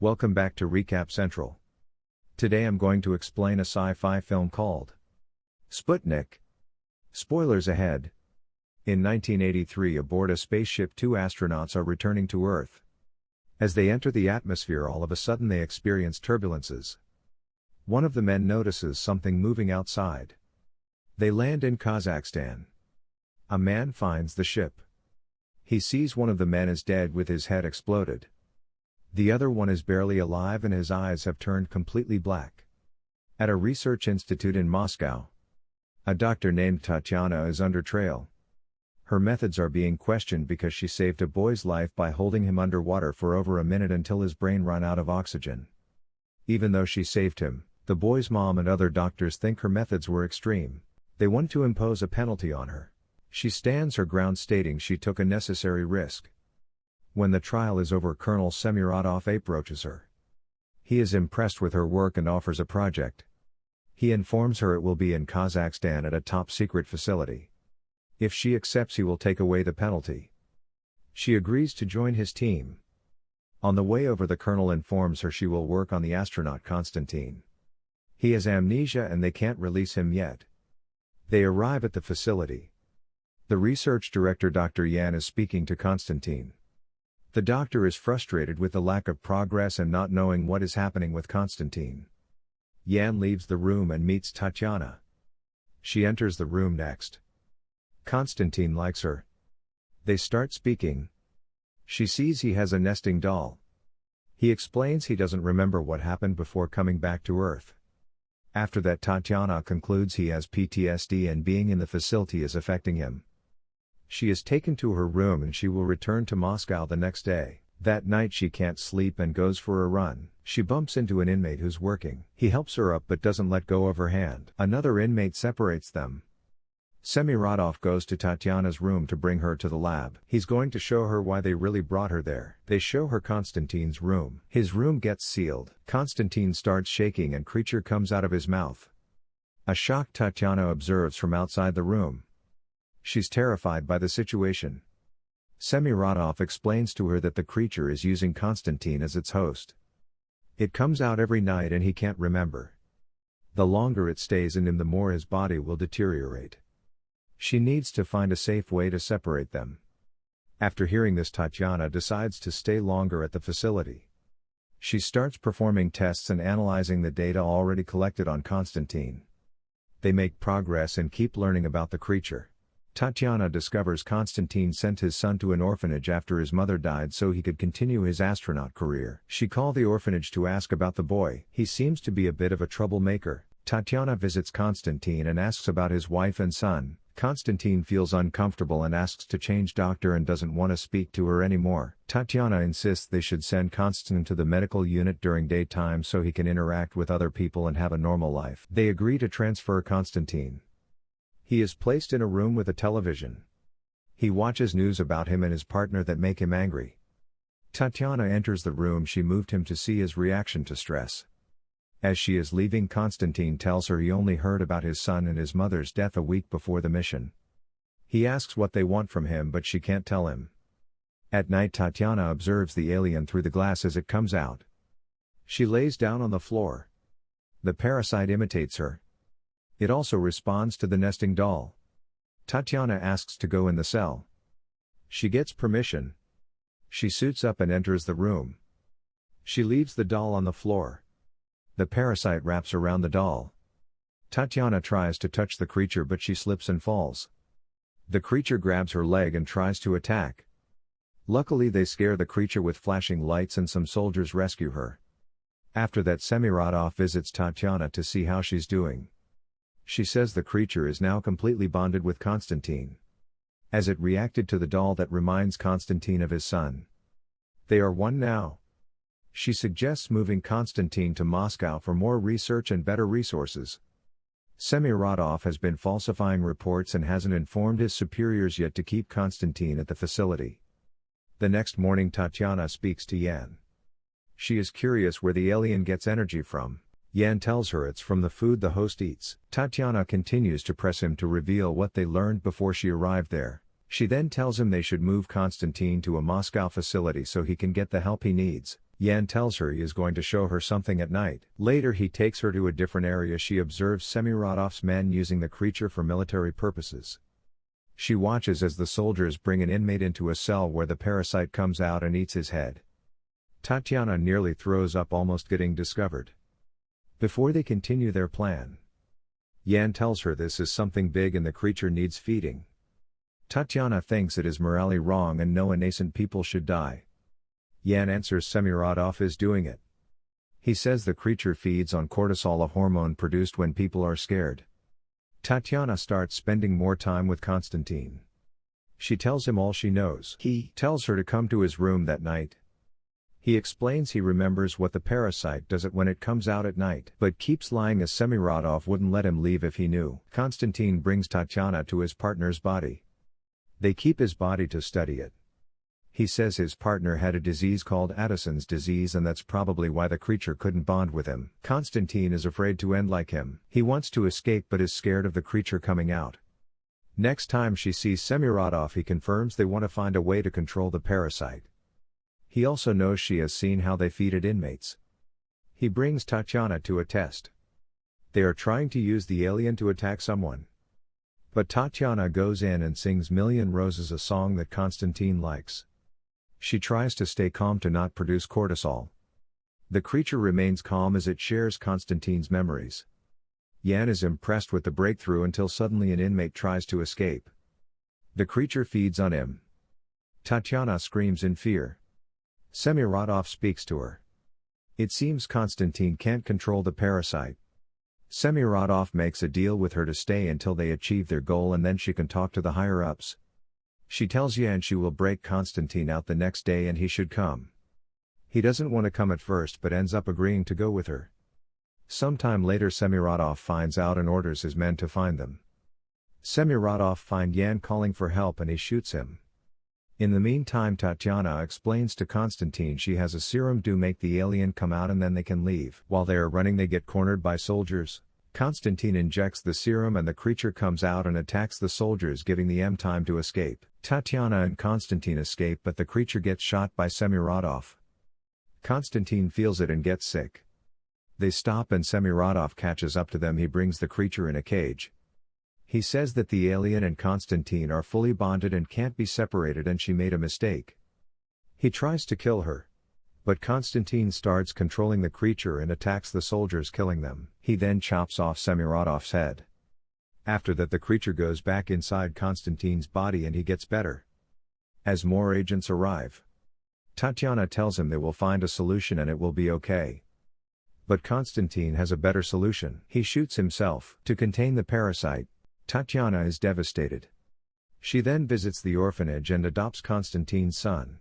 Welcome back to Recap Central. Today I'm going to explain a sci-fi film called Sputnik. Spoilers ahead. In 1983, aboard a spaceship, two astronauts are returning to Earth. As they enter the atmosphere, all of a sudden they experience turbulences. One of the men notices something moving outside. They land in Kazakhstan. A man finds the ship. He sees one of the men is dead with his head exploded. The other one is barely alive and his eyes have turned completely black. At a research institute in Moscow, a doctor named Tatiana is under trial. Her methods are being questioned because she saved a boy's life by holding him underwater for over a minute until his brain ran out of oxygen. Even though she saved him, the boy's mom and other doctors think her methods were extreme. They want to impose a penalty on her. She stands her ground, stating she took a necessary risk. When the trial is over, Colonel Semiradov approaches her. He is impressed with her work and offers a project. He informs her it will be in Kazakhstan at a top-secret facility. If she accepts, he will take away the penalty. She agrees to join his team. On the way over, the colonel informs her she will work on the astronaut Konstantin. He has amnesia and they can't release him yet. They arrive at the facility. The research director, Dr. Yan, is speaking to Konstantin. The doctor is frustrated with the lack of progress and not knowing what is happening with Konstantin. Yan leaves the room and meets Tatiana. She enters the room next. Konstantin likes her. They start speaking. She sees he has a nesting doll. He explains he doesn't remember what happened before coming back to Earth. After that, Tatiana concludes he has PTSD and being in the facility is affecting him. She is taken to her room and she will return to Moscow the next day. That night she can't sleep and goes for a run. She bumps into an inmate who's working. He helps her up but doesn't let go of her hand. Another inmate separates them. Semiradov goes to Tatiana's room to bring her to the lab. He's going to show her why they really brought her there. They show her Konstantin's room. His room gets sealed. Konstantin starts shaking and creature comes out of his mouth. A shocked Tatiana observes from outside the room. She's terrified by the situation. Semiradov explains to her that the creature is using Konstantin as its host. It comes out every night and he can't remember. The longer it stays in him, the more his body will deteriorate. She needs to find a safe way to separate them. After hearing this, Tatiana decides to stay longer at the facility. She starts performing tests and analyzing the data already collected on Konstantin. They make progress and keep learning about the creature. Tatiana discovers Konstantin sent his son to an orphanage after his mother died so he could continue his astronaut career. She called the orphanage to ask about the boy. He seems to be a bit of a troublemaker. Tatiana visits Konstantin and asks about his wife and son. Konstantin feels uncomfortable and asks to change doctor and doesn't want to speak to her anymore. Tatiana insists they should send Konstantin to the medical unit during daytime so he can interact with other people and have a normal life. They agree to transfer Konstantin. He is placed in a room with a television. He watches news about him and his partner that make him angry. Tatiana enters the room. She moved him to see his reaction to stress. As she is leaving, Konstantin tells her he only heard about his son and his mother's death a week before the mission. He asks what they want from him but she can't tell him. At night, Tatiana observes the alien through the glass as it comes out. She lays down on the floor. The parasite imitates her. It also responds to the nesting doll. Tatiana asks to go in the cell. She gets permission. She suits up and enters the room. She leaves the doll on the floor. The parasite wraps around the doll. Tatiana tries to touch the creature but she slips and falls. The creature grabs her leg and tries to attack. Luckily, they scare the creature with flashing lights and some soldiers rescue her. After that, Semiradov visits Tatiana to see how she's doing. She says the creature is now completely bonded with Konstantin, as it reacted to the doll that reminds Konstantin of his son. They are one now. She suggests moving Konstantin to Moscow for more research and better resources. Semiradov has been falsifying reports and hasn't informed his superiors yet to keep Konstantin at the facility. The next morning, Tatiana speaks to Yan. She is curious where the alien gets energy from. Yan tells her it's from the food the host eats. Tatiana continues to press him to reveal what they learned before she arrived there. She then tells him they should move Konstantin to a Moscow facility so he can get the help he needs. Yan tells her he is going to show her something at night. Later he takes her to a different area. She observes Semiradov's men using the creature for military purposes. She watches as the soldiers bring an inmate into a cell where the parasite comes out and eats his head. Tatiana nearly throws up, almost getting discovered. Before they continue their plan, Yan tells her this is something big and the creature needs feeding. Tatiana thinks it is morally wrong and no innocent people should die. Yan answers Semiradov is doing it. He says the creature feeds on cortisol, a hormone produced when people are scared. Tatiana starts spending more time with Konstantin. She tells him all she knows. He tells her to come to his room that night. He explains he remembers what the parasite does it when it comes out at night, but keeps lying as Semiradov wouldn't let him leave if he knew. Konstantin brings Tatiana to his partner's body. They keep his body to study it. He says his partner had a disease called Addison's disease and that's probably why the creature couldn't bond with him. Konstantin is afraid to end like him. He wants to escape but is scared of the creature coming out. Next time she sees Semiradov, he confirms they want to find a way to control the parasite. He also knows she has seen how they feed it inmates. He brings Tatiana to a test. They are trying to use the alien to attack someone. But Tatiana goes in and sings Million Roses, a song that Konstantin likes. She tries to stay calm to not produce cortisol. The creature remains calm as it shares Konstantin's memories. Yan is impressed with the breakthrough until suddenly an inmate tries to escape. The creature feeds on him. Tatiana screams in fear. Semiradov speaks to her. It seems Konstantin can't control the parasite. Semiradov makes a deal with her to stay until they achieve their goal and then she can talk to the higher-ups. She tells Yan she will break Konstantin out the next day and he should come. He doesn't want to come at first but ends up agreeing to go with her. Sometime later Semiradov finds out and orders his men to find them. Semiradov finds Yan calling for help and he shoots him. In the meantime Tatiana explains to Konstantin she has a serum to make the alien come out and then they can leave. While they are running they get cornered by soldiers. Konstantin injects the serum and the creature comes out and attacks the soldiers, giving them time to escape. Tatiana and Konstantin escape but the creature gets shot by Semiradov. Konstantin feels it and gets sick. They stop and Semiradov catches up to them. He brings the creature in a cage. He says that the alien and Konstantin are fully bonded and can't be separated and she made a mistake. He tries to kill her. But Konstantin starts controlling the creature and attacks the soldiers, killing them. He then chops off Semiradov's head. After that the creature goes back inside Konstantin's body and he gets better. As more agents arrive, Tatiana tells him they will find a solution and it will be okay. But Konstantin has a better solution. He shoots himself. To contain the parasite, Tatiana is devastated. She then visits the orphanage and adopts Konstantin's son.